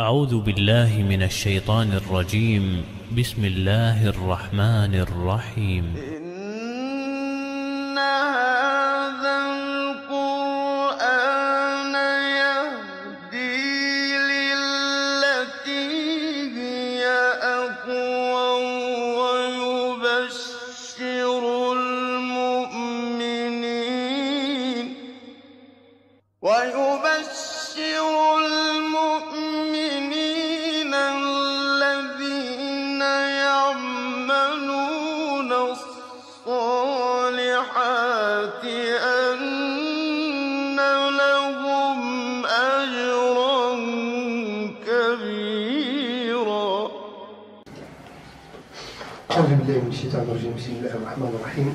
أعوذ بالله من الشيطان الرجيم. بسم الله الرحمن الرحيم. إن هذا القرآن يهدي للتي هي أقوم ويبشر المؤمنين الذين يعملون الصالحات أن لهم أجرا كبيرا. أعوذ بالله من الشيطان الرجيم. بسم الله الرحمن الرحيم.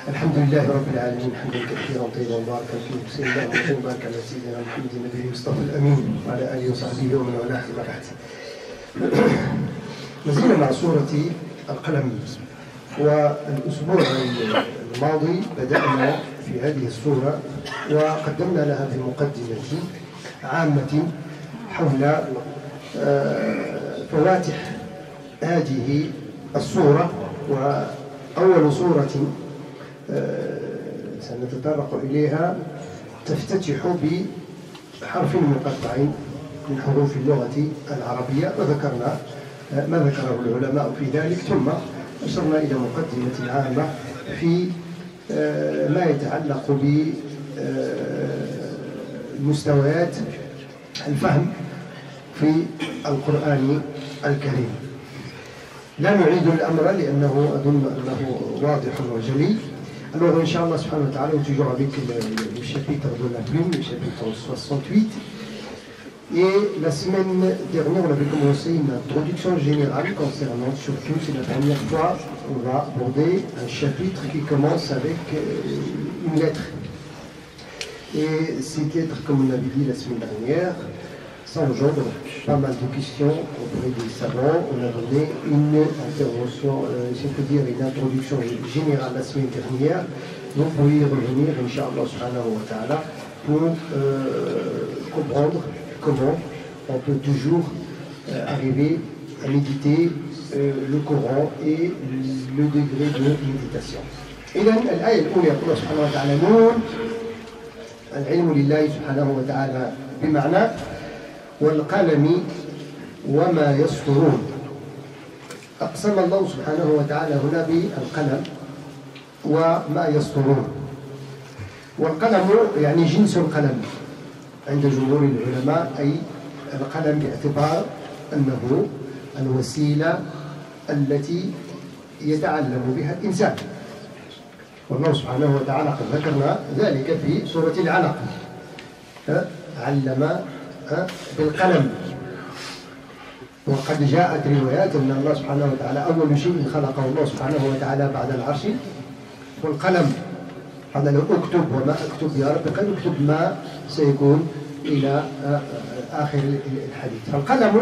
الحمد لله رب العالمين حمدا كثيرا طيبا مباركا فيه. بسم الله الرحمن الرحيم. على سيدنا محمد النبي المصطفى الامين وعلى اله وصحبه ومن والاه. ما بعد، نزلنا مع سوره القلم، والاسبوع الماضي بدانا في هذه السوره وقدمنا لها في مقدمه عامه حول فواتح هذه السوره. واول سوره سنتطرق إليها تفتتح بحرف مقطع من حروف اللغة العربية، وذكرنا ما ذكره العلماء في ذلك، ثم أشرنا إلى مقدمة عامة في ما يتعلق بمستويات الفهم في القرآن الكريم. لا نعيد الأمر لأنه أظن أنه واضح وجلي. Alors, Inch'Allah, subhanahu wa ta'ala, on est toujours avec le chapitre de la plume, le chapitre 68. Et la semaine dernière, on avait commencé une introduction générale concernant, surtout, c'est la première fois, on va aborder un chapitre qui commence avec une lettre. Et cette lettre, comme on avait dit la semaine dernière, ça engendre pas mal de questions auprès des savants. On a donné une intervention, si on peut dire une introduction générale la semaine dernière. Vous pouvez y revenir, Inch'Allah subhanahu wa ta'ala, pour comprendre comment on peut toujours arriver à méditer le Coran et le degré de méditation. إذن الآية الأولى يقول سبحانه وتعالى: نون العلم لله سبحانه وتعالى، بمعنى والقلم وما يسطرون. أقسم الله سبحانه وتعالى هنا بالقلم وما يسطرون. والقلم يعني جنس القلم عند جمهور العلماء، أي القلم باعتبار أنه الوسيلة التي يتعلم بها الإنسان. والله سبحانه وتعالى قد ذكرنا ذلك في سورة العلق، علم بالقلم. وقد جاءت روايات أن الله سبحانه وتعالى أول شيء خلقه الله سبحانه وتعالى بعد العرش والقلم. قال له اكتب، وما اكتب يا رب؟ قال اكتب ما سيكون إلى آخر الحديث. فالقلم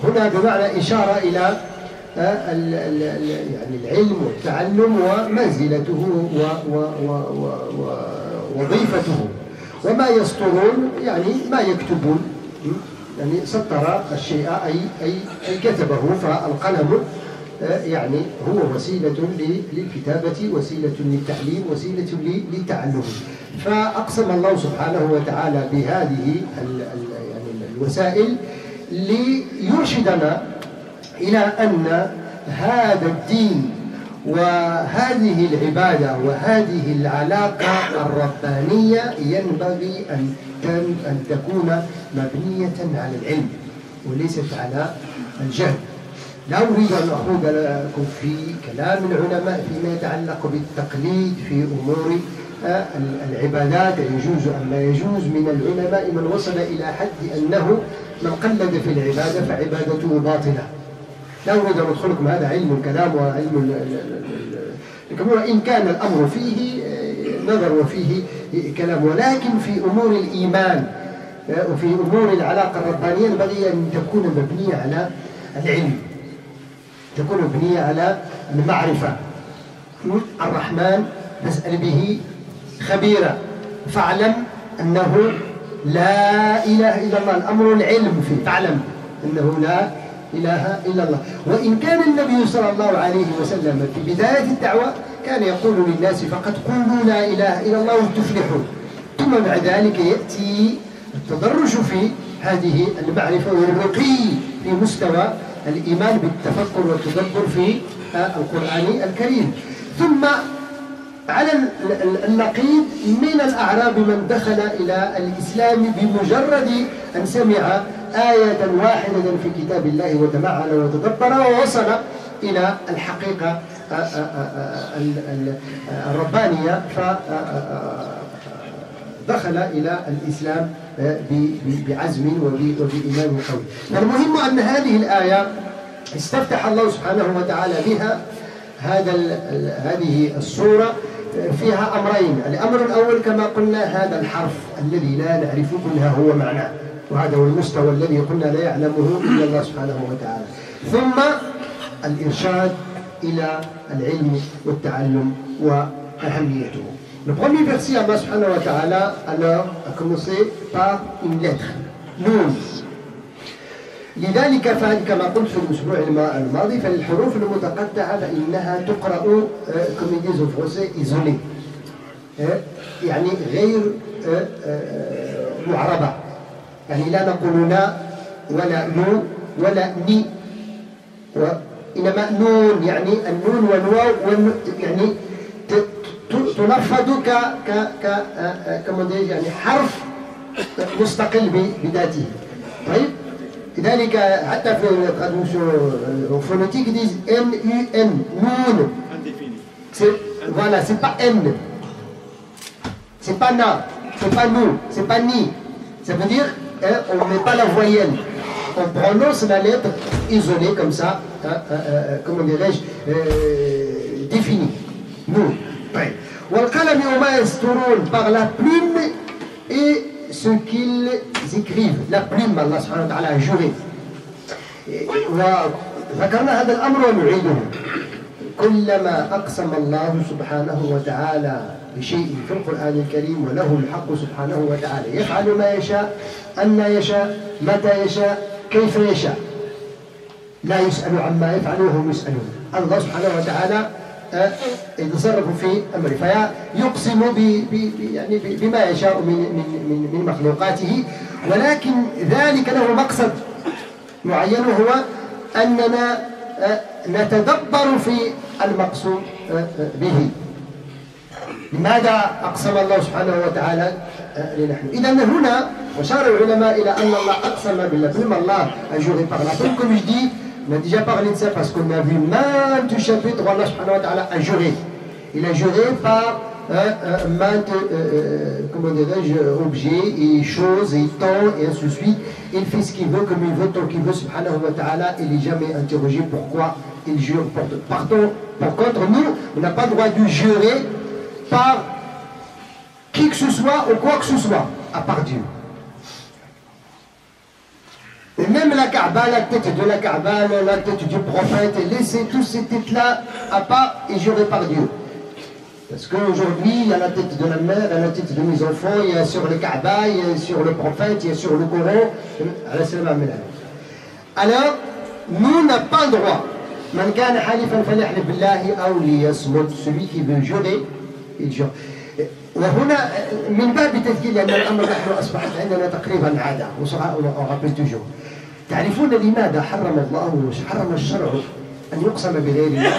هنا بمعنى إشارة إلى يعني العلم والتعلم ومنزلته ووظيفته. وما يسطرون يعني ما يكتبون، يعني سطر الشيء أي كتبه. فالقلم يعني هو وسيلة للكتابة، وسيلة للتعليم، وسيلة للتعلم. فأقسم الله سبحانه وتعالى بهذه يعني الوسائل ليرشدنا إلى أن هذا الدين وهذه العبادة وهذه العلاقة الربانية ينبغي أن تكون مبنية على العلم وليست على الجهل. لا أريد أن أخوض لكم في كلام العلماء فيما يتعلق بالتقليد في أمور العبادات، يجوز أم لا يجوز. من العلماء من وصل إلى حد أنه من قلد في العبادة فعبادته باطلة. لا أريد أن أدخلكم، هذا علم الكلام وعلم إن كان الأمر فيه نظر وفيه كلام، ولكن في أمور الإيمان وفي أمور العلاقة الربانية ينبغي أن تكون مبنية على العلم، تكون مبنية على المعرفة. الرحمن فاسأل به خبيرا، فاعلم أنه لا إله إلا الله، الأمر العلم فيه، تعلم أنه لا إله إلا الله. وإن كان النبي صلى الله عليه وسلم في بداية الدعوة كان يقول للناس فقط قولوا لا إله إلا الله وتفلحون، ثم بعد ذلك يأتي التدرج في هذه المعرفة والرقي في مستوى الإيمان بالتفكر والتدبر في القرآن الكريم. ثم على النقيض من الأعراب من دخل إلى الإسلام بمجرد أن سمع آية واحدة في كتاب الله وتمعن وتدبر ووصل إلى الحقيقة الربانية فدخل إلى الإسلام بعزم وبإيمان قوي. المهم أن هذه الآية استفتح الله سبحانه وتعالى بها هذه السورة فيها أمرين. الأمر الأول كما قلنا هذا الحرف الذي لا نعرف منها هو معناه، وهذا هو المستوى الذي قلنا لا يعلمه إلا الله سبحانه وتعالى. ثم الإرشاد إلى العلم والتعلم وأهميته. Le premier verset, Allah subhanahu wa ta'ala alors a commencé par une lettre, Noun. لذلك كما قلت في الأسبوع الماضي فالحروف المتقطعة فإنها تقرأ comme ils disent en français isolée، يعني غير معربة، يعني لا نقول نا ولا نو ولا ني، وإنما نون يعني النون والواو يعني تنفذ يعني حرف مستقل بذاته. طيب لذلك حتى في الترادكسيون phonétique ils disent N-U-N, noun. Voilà, c'est pas N, c'est pas na, c'est pas nous, c'est pas ni. Ça veut dire on ne met pas la voyelle, on prononce la lettre isolée comme ça, comment dirais-je, définie. Nous. والقلم وما يسطرون par la plume et ce qu'ils écrivent. La plume, Allah subhanahu wa ta'ala a juré. وذكرنا هذا الأمر ونعيده. كلما أقسم الله سبحانه وتعالى بشيء في القرآن الكريم وله الحق سبحانه وتعالى يفعل ما يشاء، أن يشاء، متى يشاء، كيف يشاء، لا يسأل عما يفعل وهم يسألون. الله سبحانه وتعالى يتصرف في أمره فيقسم يعني بما يشاء من مخلوقاته، ولكن ذلك له مقصد معين وهو أننا نتدبر في المقصود به. لماذا أقسم الله سبحانه وتعالى لنحن؟ إذا هنا وشار العلماء إلى أن الله أقسم بالله. Même Allah a juré par la plume, comme je dis. On a déjà parlé de ça parce qu'on a vu maintes chapitres où Allah subhanahu wa ta'ala a juré. Il a juré par maintes comment dirais-je, objets et choses et temps et ainsi de suite. Il fait ce qu'il veut, comme il veut, tant qu'il veut, subhanahu wa ta'ala. Il n'est jamais interrogé pourquoi il jure. Par contre, nous, on n'a pas le droit de jurer par qui que ce soit ou quoi que ce soit, à part Dieu. Et même la Kaaba, la tête de la Kaaba, la tête du prophète, laissez tous ces têtes-là à part et jurez par Dieu. Parce qu'aujourd'hui, il y a la tête de la mère, il y a la tête de mes enfants, il y a sur le Kaaba, il y a sur le prophète, il y a sur le Coran. Alors, nous n'avons pas le droit. Celui qui veut jurer, il jure. وهنا من باب التذكير لأن الأمر نحن أصبحت عندنا تقريبا عادة وغابل توجور. تعرفون لماذا حرم الشرع أن يقسم بغير الله؟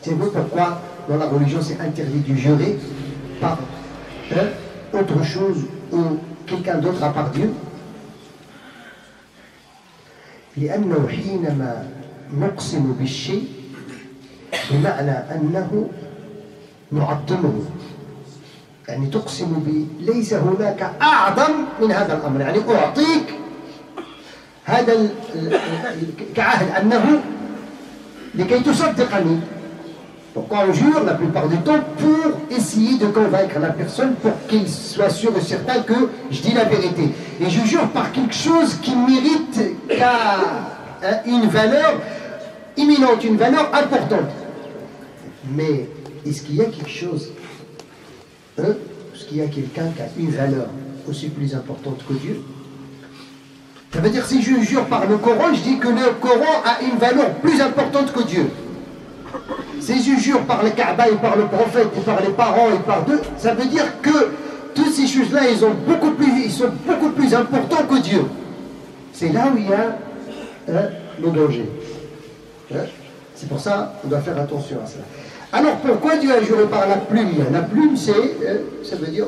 C'est vous pourquoi dans la religion c'est interdit de jurer par autre chose ou quelqu'un d'autre à part Dieu. لأنه حينما نقسم بالشيء بمعنى أنه نعظمه، يعني تقسم ليس هناك أعظم من هذا الأمر، يعني أعطيك هذا كعهد أنه لكي تصدقني. Pourquoi on jure la plupart du temps? Pour essayer de convaincre la personne pour qu'il soit sûr et certain que je dis la vérité. Et je jure par quelque chose qui mérite une valeur imminente, une valeur importante. Mais est-ce qu'il y a quelque chose, est-ce qu'il y a quelqu'un qui a une valeur aussi plus importante que Dieu. Ça veut dire, si je jure par le Coran, je dis que le Coran a une valeur plus importante que Dieu. Si je jure par le Kaaba et par le prophète et par les parents et par Dieu, ça veut dire que toutes ces choses-là, ils sont beaucoup plus importants que Dieu. C'est là où il y a le danger. C'est pour ça qu'on doit faire attention à cela. Alors pourquoi Dieu a juré par la plume? La plume, ça veut dire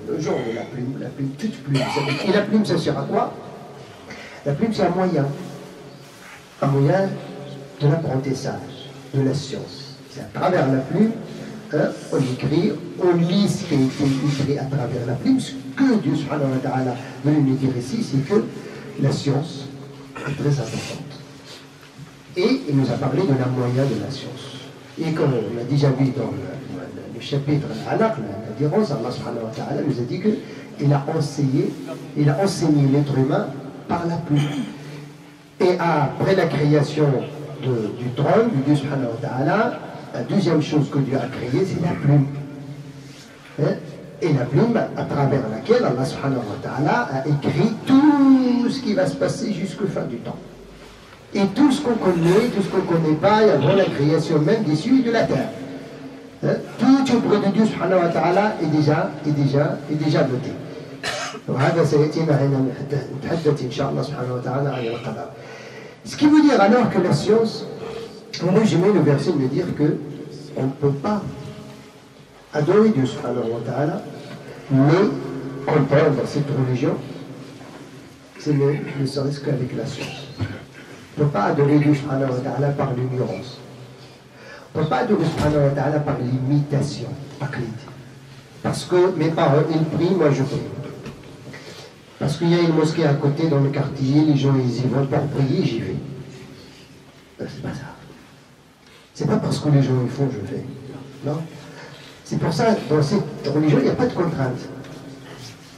le genre de la plume, toute plume. Et la plume, ça sert à quoi? La plume, c'est un moyen de l'apprentissage, de la science. C'est à travers la plume, on écrit, on lit ce qui a été écrit à travers la plume. Ce que Dieu subhanahu wa ta'ala veut nous dire ici, c'est que la science est très importante. Et il nous a parlé de la moyen de la science. Et comme on l'a déjà vu dans le chapitre Al-Alaq, l'adhérence, Allah subhanahu wa ta'ala nous a dit qu'il a enseigné l'être humain par la plume. Et après la création du trône, du Dieu subhanahu wa ta'ala, la deuxième chose que Dieu a créée, c'est la plume. Et la plume à travers laquelle Allah subhanahu wa ta'ala a écrit tout ce qui va se passer jusqu'à la fin du temps. Et tout ce qu'on connaît, tout ce qu'on ne connaît pas, avant la création même des cieux et de la terre. Tout auprès de Dieu subhanahu wa ta'ala est déjà noté. وهذا سيأتي معنا نتحدث إن شاء الله سبحانه وتعالى عن القدر. Ce qui veut dire alors que la science, pour résumer le verset, veut dire qu'on ne peut pas adorer Dieu subhanahu wa ta'ala, mais comprendre cette religion, c'est ne serait-ce qu'avec la science. On ne peut pas adorer Dieu subhanahu wa ta'ala par l'ignorance. On ne peut pas adorer subhanahu wa ta'ala par l'imitation, parce que mes parents, ils prient, moi je prie. Parce qu'il y a une mosquée à côté dans le quartier, les gens ils y vont pour prier, j'y vais. C'est pas ça. C'est pas parce que les gens ils font, je fais. Non. C'est pour ça, dans cette religion, il n'y a pas de contrainte.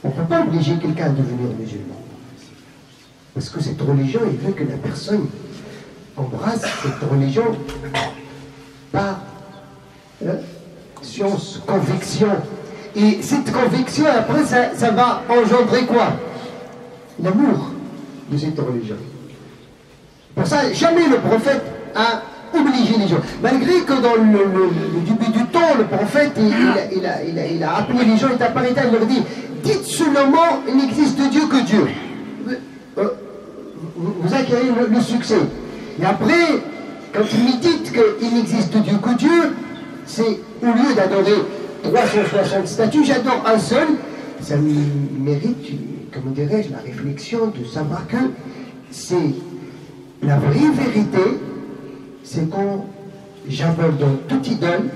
On ne peut pas obliger quelqu'un à devenir musulman. Parce que cette religion, il veut que la personne embrasse cette religion par science, conviction. Et cette conviction, après, ça va engendrer quoi? L'amour de cette religion. Pour ça, jamais le prophète a obligé les gens. Malgré que dans le début du temps, le prophète, il a appelé les gens, il leur dit, dites seulement, il n'existe Dieu que Dieu. Vous acquérez le succès. Et après, quand il me dit qu'il n'existe Dieu que Dieu, c'est au lieu d'adorer 360 statues, j'adore un seul. Ça mérite, comment dirais-je, la réflexion de savoir que c'est la vraie vérité, c'est quand j'abandonne toute idole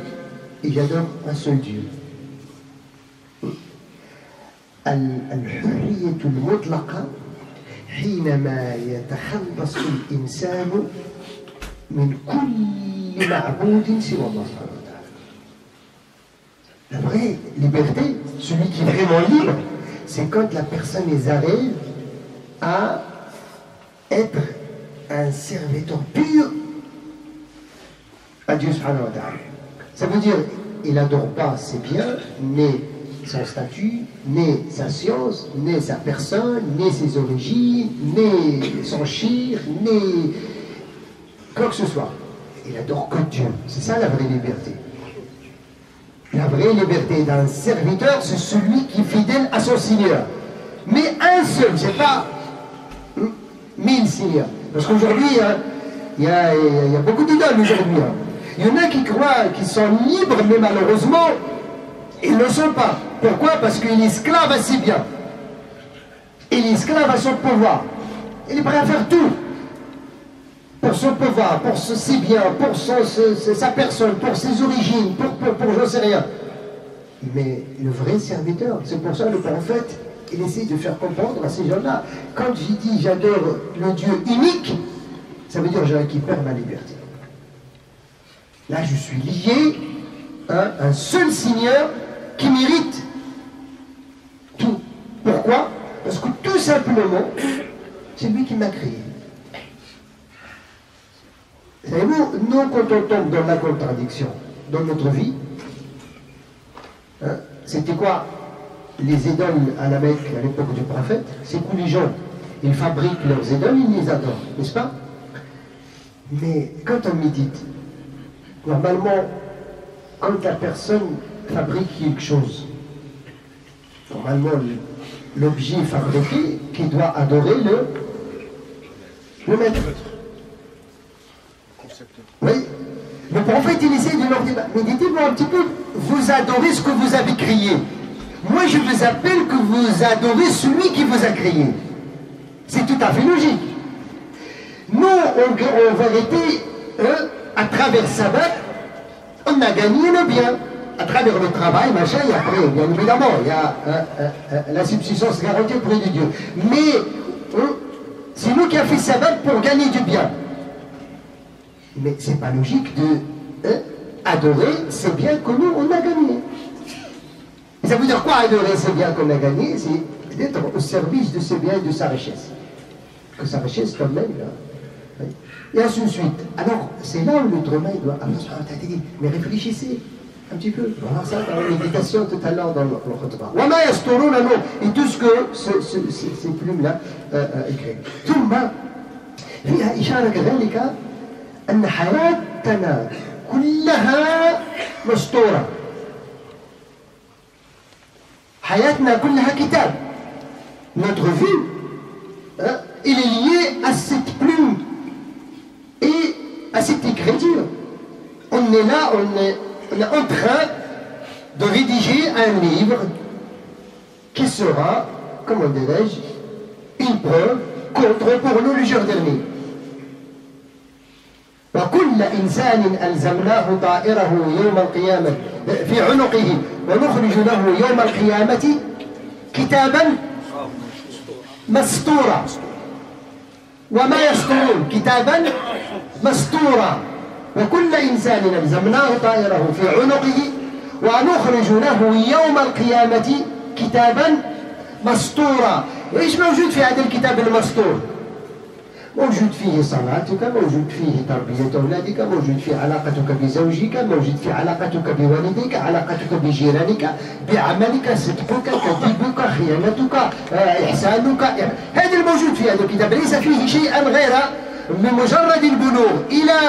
et j'adore un seul Dieu. الحرية المطلقة حينما يتخلص الإنسان من كل معبود سوى الله سبحانه وتعالى. La vraie liberté, celui qui est vraiment libre, c'est quand la personne arrive à être un serviteur pur à Dieu subhanahu wa ta'ala. Ça veut dire, il n'adore pas ses biens, ni son statut, ni sa science, ni sa personne, ni ses origines, ni son shir, ni quoi que ce soit. Il adore que Dieu. C'est ça la vraie liberté. La vraie liberté d'un serviteur, c'est celui qui est fidèle à son Seigneur. Mais un seul, c'est pas 1000 seigneurs. Parce qu'aujourd'hui, il y a beaucoup d'idoles aujourd'hui. Il y en a qui croient qu'ils sont libres, mais malheureusement, ils ne le sont pas. Pourquoi? Parce qu'il est esclave à ses biens. Il est esclave à son pouvoir. Il est prêt à faire tout. Pour son pouvoir, pour ses biens, pour sa personne, pour ses origines, pour j'en sais rien. Mais le vrai serviteur, c'est pour ça que le prophète, il essaie de faire comprendre à ces gens-là. Quand j'ai dit j'adore le Dieu unique, ça veut dire que je récupère ma liberté. Là, je suis lié à un seul Seigneur qui mérite tout. Pourquoi? Parce que tout simplement, c'est lui qui m'a créé. Savez-vous, nous, quand on tombe dans la contradiction dans notre vie, c'était quoi? les idoles à la Mecque à l'époque du prophète, c'est que les gens, ils fabriquent leurs idoles, ils les adorent, n'est-ce pas? Mais quand on médite, normalement, quand la personne fabrique quelque chose, normalement, l'objet fabriqué qui doit adorer le maître. Oui. Le prophète, il essaie de leur dire, méditez-vous un petit peu, vous adorez ce que vous avez créé. Moi, je vous appelle que vous adorez celui qui vous a créé. C'est tout à fait logique. Nous, en vérité, à travers Sabbat, on a gagné le bien. À travers le travail, machin, et après, bien évidemment, il y a la subsistance garantie auprès de Dieu. Mais c'est nous qui avons fait Sabbat pour gagner du bien. Mais c'est pas logique de adorer ces biens que nous, on a gagnés. Et ça veut dire quoi adorer ces biens qu'on a gagnés? C'est d'être au service de ces biens et de sa richesse. Que sa richesse, quand même, là. Oui. Et ainsi de suite. Alors, c'est là où l'être humain doit... mais réfléchissez un petit peu. Voilà ça dans la méditation tout à l'heure dans le khutbah. Et tout ce que ces plumes-là écrivent. ثم فيها إشارة كذلك أن حياتنا كلها مسطورة. حياتنا كلها كتاب. Notre vie, il est lié à cette plume et à cette écriture. On est là, on est en train de rédiger un livre qui sera, comment dirais-je, une preuve contre pour nous le jour dernier. وكل إنسان ألزمناه طائره يوم القيامة في عنقه ونخرج له يوم القيامة كتابا مسطورا وما يسطرون كتابا مسطورا وكل إنسان ألزمناه طائره في عنقه ونخرج له يوم القيامة كتابا مسطورا. وإيش موجود في هذا الكتاب المسطور؟ موجود فيه صلاتك، موجود فيه تربية أولادك، موجود فيه علاقتك بزوجك، موجود فيه علاقتك بوالديك، علاقتك بجيرانك، بعملك، صدقك، كذبك، خيانتك، إحسانك. هذا الموجود في هذا الكتاب ليس فيه شيئا غير من مجرد البلوغ إلى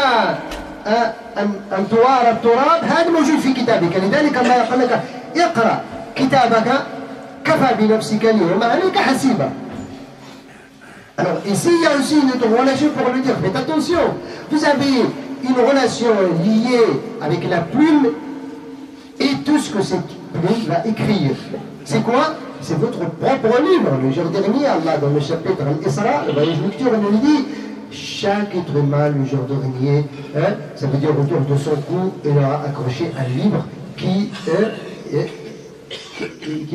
أن توارى التراب. هذا موجود في كتابك. لذلك الله يقول لك اقرأ كتابك كفى بنفسك اليوم عليك حسيبا. Alors ici il y a aussi une autre relation pour le dire. Faites attention, vous avez une relation liée avec la plume et tout ce que cette plume va écrire. C'est quoi? C'est votre propre livre. Le jour dernier, Allah dans le chapitre Al-Isra, le voyage lecture, il nous dit chaque être humain le jour dernier, ça veut dire autour de son cou, il aura accroché un livre qui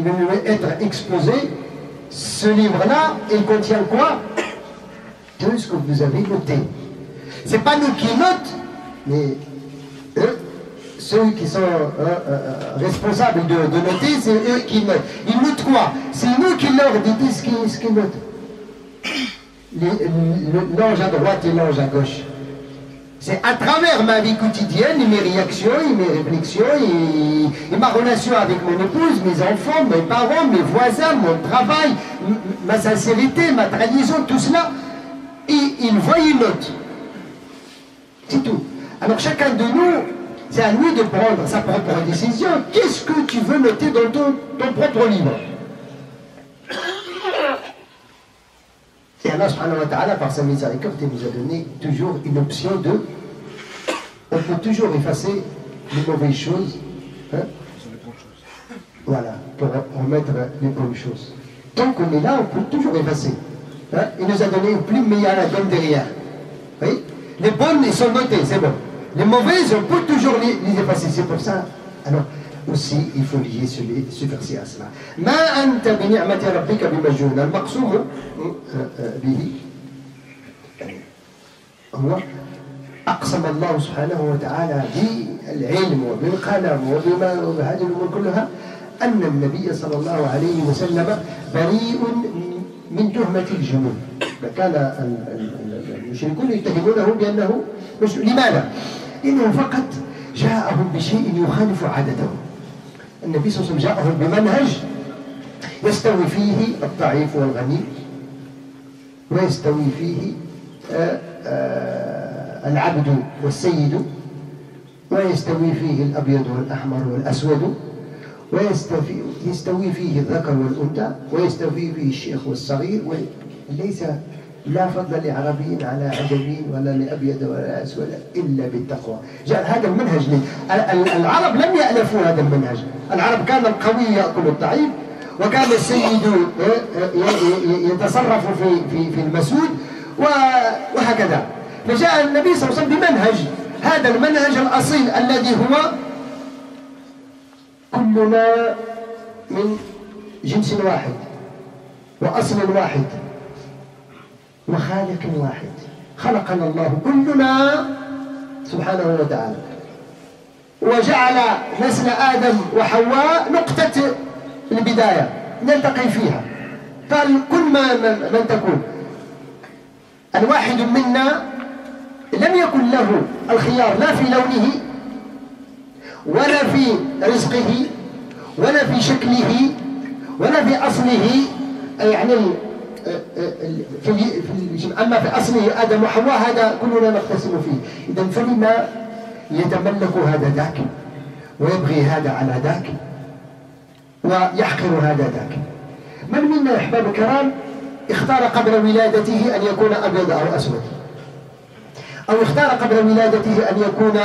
va lui être exposé. Ce livre-là, il contient quoi? Tout ce que vous avez noté. C'est pas nous qui notent, mais ceux qui sont responsables de noter, c'est eux qui notent. Ils notent quoi? C'est nous qui leur disons ce qu'ils notent. L'ange à droite et l'ange à gauche. C'est à travers ma vie quotidienne, et mes réactions, et mes réflexions, et ma relation avec mon épouse, mes enfants, mes parents, mes voisins, mon travail, ma sincérité, ma trahison, tout cela, et il voit une note. C'est tout. Alors chacun de nous, c'est à lui de prendre sa propre décision. Qu'est-ce que tu veux noter dans ton propre livre? Et Allah subhanahu wa ta'ala, par sa miséricorde, il nous a donné toujours une option de... On peut toujours effacer les mauvaises choses, voilà, pour remettre les bonnes choses. Tant qu'on est là, on peut toujours effacer. Il nous a donné une plume, mais il y a la gomme derrière. Oui? Les bonnes, elles sont notées, c'est bon. Les mauvaises, on peut toujours les effacer. C'est pour ça. Alors, aussi, il faut lier ce verset à cela. Ma anta bi ni'mati rabbika bimajnun. Al-maqsoum bihi. Allah أقسم الله سبحانه وتعالى بالعلم وبالقلم وبهذه الأمور كلها أن النبي صلى الله عليه وسلم بريء من تهمة الجنون. كان المشركون يتهمونه بأنه لماذا؟ لأنه فقط جاءهم بشيء يخالف عادتهم. النبي صلى الله عليه وسلم جاءهم بمنهج يستوي فيه الضعيف والغني، ويستوي فيه العبد والسيد، ويستوي فيه الأبيض والأحمر والأسود، ويستوي فيه الذكر والأنثى، ويستوي فيه الشيخ والصغير، وليس لا فضل لعربي على عجمي ولا لأبيض ولا أسود إلا بالتقوى. جاء هذا المنهج العرب لم يألفوا هذا المنهج. العرب كان القوي يأكل الضعيف، وكان السيد يتصرف في المسود، وهكذا. فجاء النبي صلى الله عليه وسلم بمنهج، هذا المنهج الأصيل الذي هو كلنا من جنس واحد وأصل واحد وخالق واحد، خلقنا الله كلنا سبحانه وتعالى، وجعل نسل آدم وحواء نقطة البداية نلتقي فيها. فكل من تكون الواحد منا لم يكن له الخيار لا في لونه ولا في رزقه ولا في شكله ولا في أصله، يعني أما في أصله آدم وحواء هذا كلنا نقتسم فيه. إذا فلما يتملك هذا ذاك ويبغي هذا على ذاك ويحقر هذا ذاك؟ من منا يا أحباب الكرام اختار قبل ولادته أن يكون أبيض أو أسود، أو اختار قبل ولادته أن يكون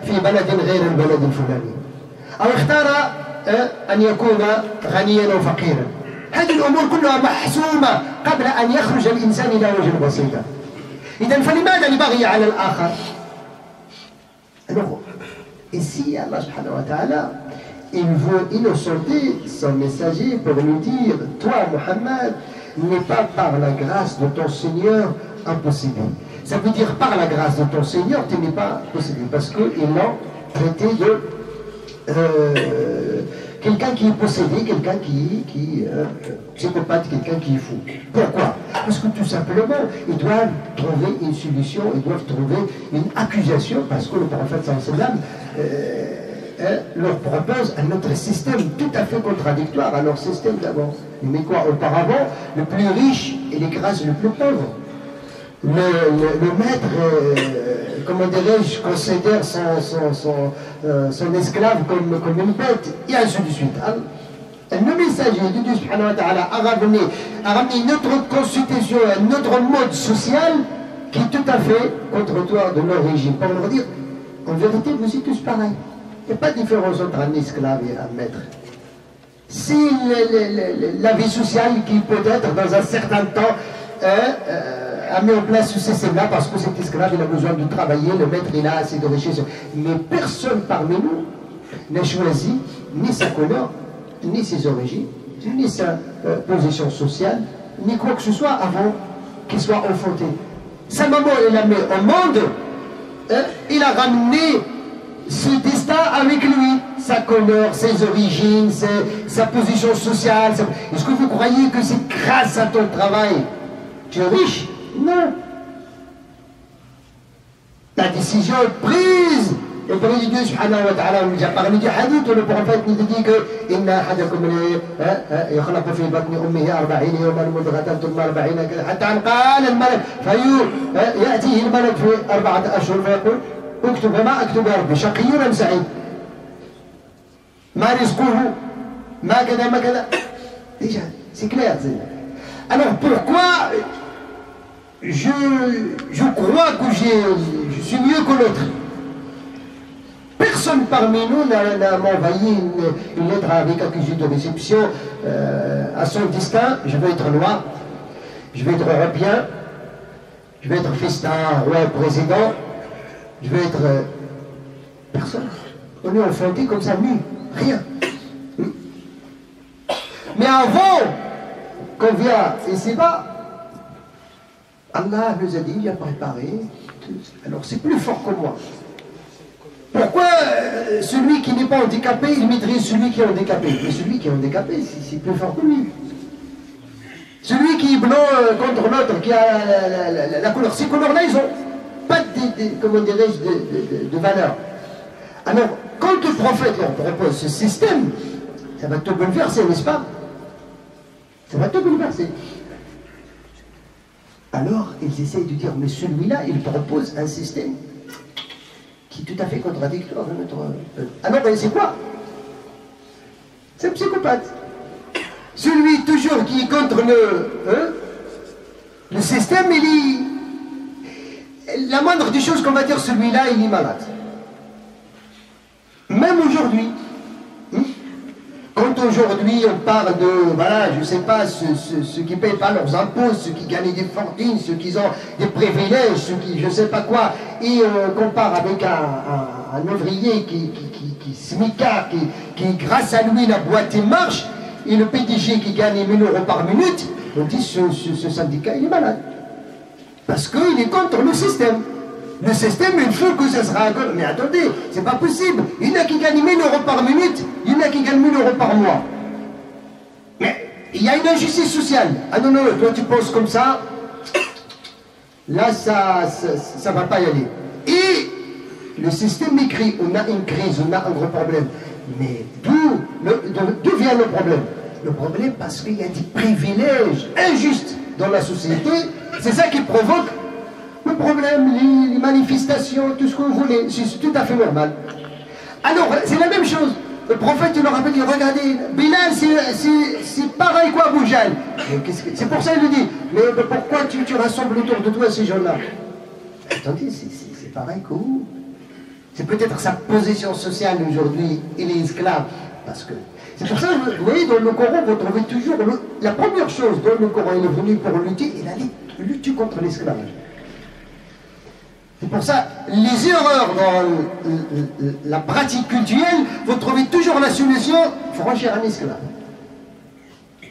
في بلد غير البلد الفلاني، أو اختار أن يكون غنيا أو فقيرا؟ هذه الأمور كلها محسومة قبل أن يخرج الإنسان إلى وجه بسيطة. إذن فلماذا البغي على الآخر؟ Alors, ici, Allah subhanahu wa ta'ala, il veut innocenter son messager pour lui dire, toi, Muhammad, n'est pas par la grâce de ton Seigneur impossible. Ça veut dire par la grâce de ton Seigneur, tu n'es pas possible, parce qu'ils l'ont traité de quelqu'un qui est possédé, quelqu'un qui psychopathe, quelqu'un qui est fou. Pourquoi? Parce que tout simplement, ils doivent trouver une solution, ils doivent trouver une accusation, parce que le prophète sallam leur propose un autre système tout à fait contradictoire à leur système d'abord. Mais quoi, auparavant, le plus riche et les grâces le plus pauvre. Le maître, comment dirais-je, considère son esclave comme une bête, et ainsi de suite. Le messager de Dieu subhanahu wa ta'ala a ramené une autre constitution, un autre mode social qui est tout à fait contradictoire de leur régime. Pour leur dire, en vérité, vous êtes tous pareils. Il n'y a pas de différence entre un esclave et un maître. Si la vie sociale qui peut-être dans un certain temps a mis en place ce système-là parce que cet esclave il a besoin de travailler, le maître il a assez de richesse. Mais personne parmi nous n'a choisi ni sa couleur, ni ses origines, ni sa position sociale, ni quoi que ce soit avant qu'il soit enfanté. Sa maman il l'a mis au monde, il a ramené ce destin avec lui, sa couleur, ses origines, sa position sociale. Est-ce que vous croyez que c'est grâce à ton travail tu es riche? Non. La décision est prise. Et pour Dieu subhanahu wa ta'ala, on nous a parlé du hadith où le prophète nous dit que Inna ahadakum يخلق في بطن أمه 40 يوما مضغة ثم 40 حتى أن قال الملك يأتيه الملك في 4 أشهر فيقول اكتب ما أكتب يا ربي شقي أم سعيد؟ ما رزقه؟ ما كذا ما كذا. Déjà, c'est clair. Alors pourquoi je crois que je suis mieux que l'autre? Personne parmi nous n'a m'envoyé une lettre avec accusé de réception à son destin. Je veux être noir, je veux être européen, je veux être fils d'un roi président, je veux être... personne. On est enfanté comme ça, nu, rien. Mais avant qu'on vient ici-bas, Allah nous a dit, il a préparé. Alors c'est plus fort que moi. Pourquoi celui qui n'est pas handicapé, il maîtrise celui qui est handicapé? Mais celui qui est handicapé, c'est plus fort que lui. Celui qui est blanc contre l'autre, qui a la couleur, ces couleurs-là, ils n'ont pas comment dirais-je, de valeur. Alors, quand le prophète leur propose ce système, ça va te bouleverser, n'est-ce pas? Ça va te bouleverser. Alors, ils essayent de dire, mais celui-là, il propose un système qui est tout à fait contradictoire de notre... Alors, c'est quoi? C'est un psychopathe. Celui toujours qui est contre le système, la moindre des choses qu'on va dire, celui-là, il est malade. Même aujourd'hui. Quand aujourd'hui on parle de, voilà, je ne sais pas, ceux qui ne payent pas leurs impôts, ceux qui gagnent des fortunes, ceux qui ont des privilèges, ceux qui je ne sais pas quoi, et on compare avec un ouvrier qui smicard, qui grâce à lui la boîte marche, et le PDG qui gagne 1000 € par minute, on dit ce syndicat il est malade. Parce qu'il est contre le système. Le système, il faut que ça sera... Mais attendez, c'est pas possible. Il y en a qui gagnent 1000 € par minute, il y en a qui gagnent 1000 € par mois. Mais il y a une injustice sociale. Ah non, non, toi tu penses comme ça, là ça va pas y aller. Et le système écrit, on a une crise, on a un gros problème. Mais d'où vient le problème? Le problème parce qu'il y a des privilèges injustes dans la société. C'est ça qui provoque le problème, les manifestations, tout ce que vous voulez. C'est tout à fait normal. Alors, c'est la même chose. Le prophète, il leur a dit, regardez, Bilal, c'est pareil quoi, Abu Jahl. C'est pour ça qu'il lui dit, mais pourquoi tu rassembles autour de toi ces gens-là? Attendez, c'est pareil que vous. C'est peut-être sa position sociale aujourd'hui, il est esclave. Parce que c'est pour ça que vous voyez, dans le Coran, vous trouvez toujours la première chose dont le Coran il est venu pour lutter, il a lutté contre l'esclavage. C'est pour ça, les erreurs dans la pratique culturelle, vous trouvez toujours la solution, franchir un esclave.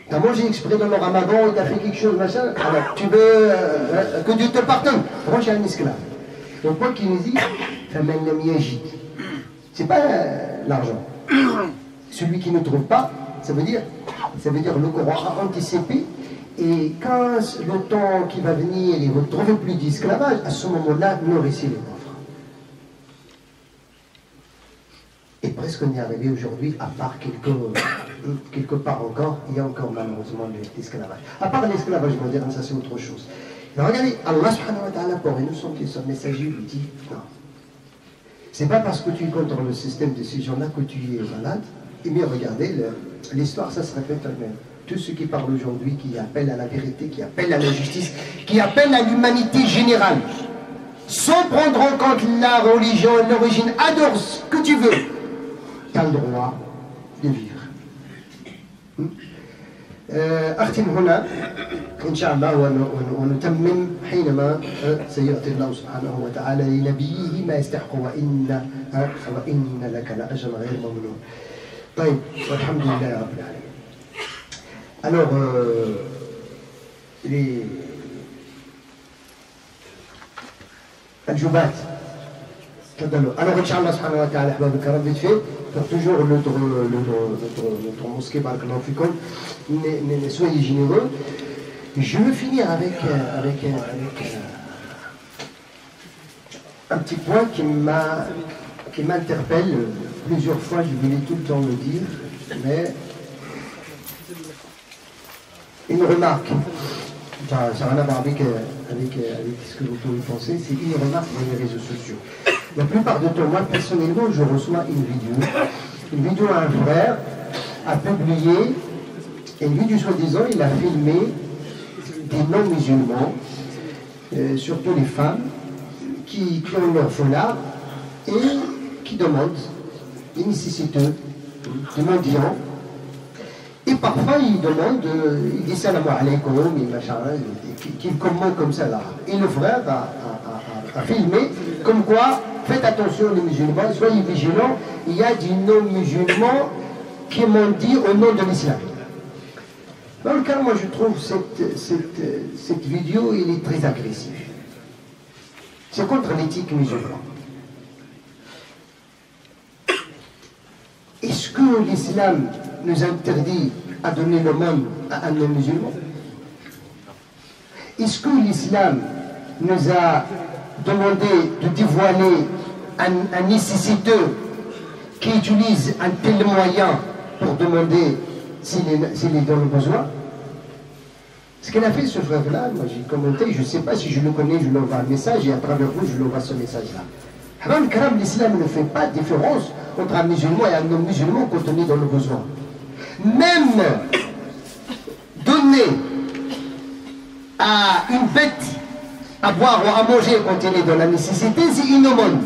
T'as mangé exprès dans le ramadan, t'as fait quelque chose, machin, alors tu veux que Dieu te pardonne, franchir un esclave. Donc quoi qu'il nous dit, c'est pas l'argent. Celui qui ne trouve pas, ça veut dire le Coran a anticipé. Et quand le temps qui va venir, et vous ne trouvez plus d'esclavage, à ce moment-là, nourrissez les pauvres. Et presque on est arrivé aujourd'hui, à part quelque part encore, il y a encore malheureusement l'esclavage. À part l'esclavage moderne, ça c'est autre chose. Alors regardez, Allah subhanahu wa ta'ala, pour nous son messager, lui dit, non. C'est pas parce que tu es contre le système de ces gens-là que tu es malade. Et bien regardez, l'histoire, ça se répète elle-même. Tous ceux qui parlent aujourd'hui, qui appellent à la vérité, qui appellent à la justice, qui appellent à l'humanité générale, sans prendre en compte la religion, l'origine, adore ce que tu veux, tu as le droit de vivre. أختم هنا إن شاء الله ونتمم حينما سيعطي الله سبحانه وتعالى لنبيه ما يستحق وإن لك لأجرا غير ممنون. طيب والحمد لله رب العالمين. Alors, les الجبات تفضلوا. Alors, Inch'Allah subhanahu wa ta'ala, أحباب الكرام, vite fait, pour toujours notre mosquée, barakallahu fikum, soyez généreux. Je veux finir avec un petit point qui m'interpelle plusieurs fois, je voulais tout le temps le dire, mais une remarque, ça n'a rien à voir avec ce que vous pouvez penser, c'est une remarque dans les réseaux sociaux. La plupart du temps, moi personnellement, je reçois une vidéo à un frère a publié, une vidéo soi-disant, il a filmé des non-musulmans, surtout les femmes, qui ont leur foulard et qui demandent des nécessiteux, des mendiants. Et parfois, il demande, il dit salam alaykoum, et machin, qu'il commente comme ça là. Et le frère a filmé, comme quoi, faites attention les musulmans, soyez vigilants, il y a des non-musulmans qui m'ont dit au nom de l'islam. Dans le cas, moi je trouve cette vidéo, il est très agressif. C'est contre l'éthique musulmane. Est-ce que l'islam nous interdit à donner le monde à un non-musulman? Est-ce que l'islam nous a demandé de dévoiler un nécessiteux qui utilise un tel moyen pour demander s'il est dans le besoin? Ce qu'il a fait, ce frère-là, moi j'ai commenté, je ne sais pas si je le connais, je lui envoie un message et à travers vous, je lui envoie ce message-là. L'islam ne fait pas de différence entre un musulman et un non-musulman quand on est dans le besoin. Même donner à une bête à boire ou à manger quand elle est dans la nécessité, c'est une aumône.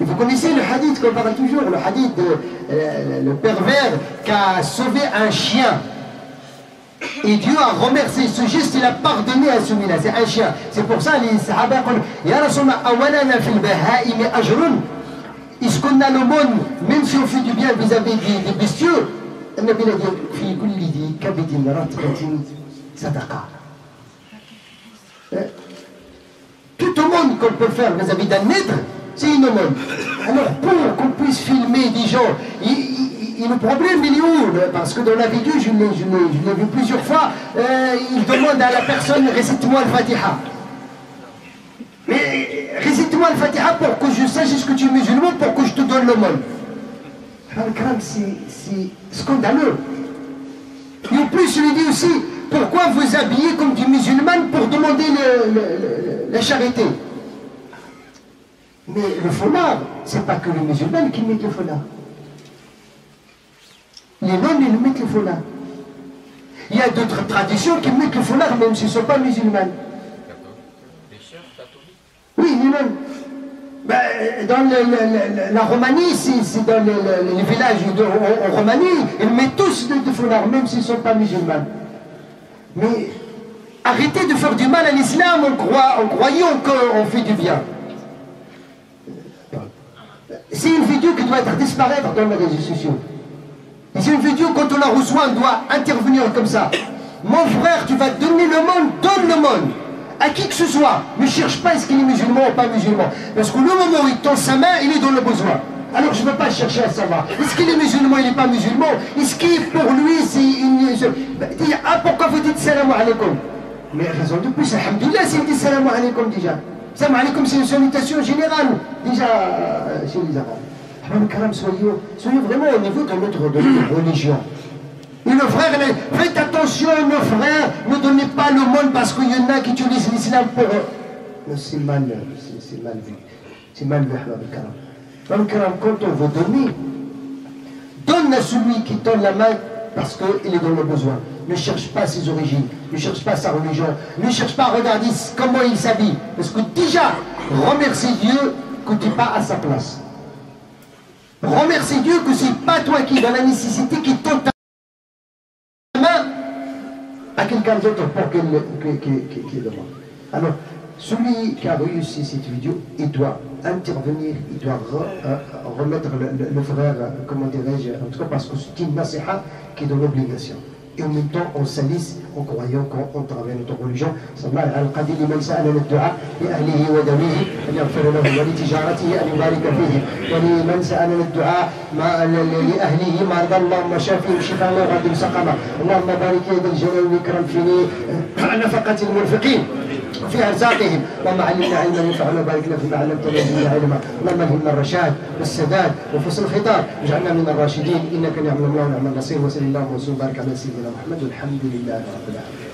Et vous connaissez le hadith qu'on parle toujours, le hadith de le pervers qui a sauvé un chien. Et Dieu a remercié ce geste, il a pardonné à celui-là, c'est un chien. C'est pour ça les sahaba disent Ya Rasulullah, awalana fil baha'imi ajrun. Est-ce qu'on a l'aumône, même si on fait du bien vis-à-vis des bestiaux? النبي a dit في كل ذي كبد رطبة صدقة. Tout au monde qu'on peut faire vis-à-vis d'un nègre, c'est une aumône. Alors pour qu'on puisse filmer des gens, le problème il est où? Parce que dans la vidéo, je l'ai vu plusieurs fois, il demande à la personne récite-moi le Fatiha. Mais récite-moi le Fatiha pour que je sache est-ce que tu es musulman, pour que je te donne l'aumône. C'est scandaleux. Et en plus, je lui dis aussi, pourquoi vous habillez comme des musulmans pour demander la charité? Mais le foulard, c'est pas que les musulmans qui mettent le foulard. Les nonnes, ils mettent le foulard. Il y a d'autres traditions qui mettent le foulard, même s'ils ne sont pas musulmans. Oui, les nonnes. Dans la Roumanie, c'est dans les villages en Roumanie, ils mettent tous des foulards, même s'ils ne sont pas musulmans. Mais arrêtez de faire du mal à l'islam en croyant qu'on fait du bien. C'est une vidéo qui doit être disparaître dans les réseaux sociaux. Et c'est une vidéo, quand on la reçoit, on doit intervenir comme ça. Mon frère, tu vas donner le monde, donne le monde. À qui que ce soit, ne cherche pas est-ce qu'il est musulman ou pas musulman. Parce que le moment où il tend sa main, il est dans le besoin. Alors je ne veux pas chercher à savoir. Est-ce qu'il est musulman, il n'est pas musulman? Est-ce qu'il, pour lui, c'est une... Ah, pourquoi vous dites salam alaikum? Mais raison de plus, alhamdoulilah, c'est dit salam alaikum déjà. Salam alaikum, c'est une salutation générale, déjà, chez les Arabes. Soyez vraiment au niveau de notre religion. Et le frère, faites attention, nos frères, ne donnez pas le monde parce qu'il y en a qui utilisent l'islam pour eux. C'est mal vu. C'est mal vu, quand on veut donner, donne à celui qui donne la main parce qu'il est dans le besoin. Ne cherche pas ses origines, ne cherche pas sa religion, ne cherche pas à regarder comment il s'habille. Parce que déjà, remercie Dieu que tu n'es pas à sa place. Remercie Dieu que ce n'est pas toi qui es dans la nécessité, qui tente à quelqu'un d'autre pour qu'il demande. Alors, celui qui a réussi cette vidéo, il doit intervenir, il doit remettre le frère, comment dirais-je, en tout cas parce que c'est une nasiha qui est de l'obligation. Et en même temps, on salisse en croyant qu'on travaille notre religion. Sallallahu alayhi wa sallam, man sa'ala ad-du'a li ahlihi wa dawihi an yaghfira lahu wa li tijaratihi an yubarika fihi wa liman sa'ala ad-du'a li ahlihi ma rada Allahumma shafihim shifaan la yughadiru saqama. Allahumma barik ya dhal jalali wal ikram fi nafaqati al-munfiqin في أرزاقهم. اللهم علمنا علما ينفعنا وبارك لنا فيما علمتنا وزدنا علما. اللهم الهمنا الرشاد والسداد وفصل الخطاب واجعلنا من الراشدين إنك نعم المولى ونعم النصير. وصلى الله وسلم وبارك على سيدنا محمد والحمد لله رب العالمين.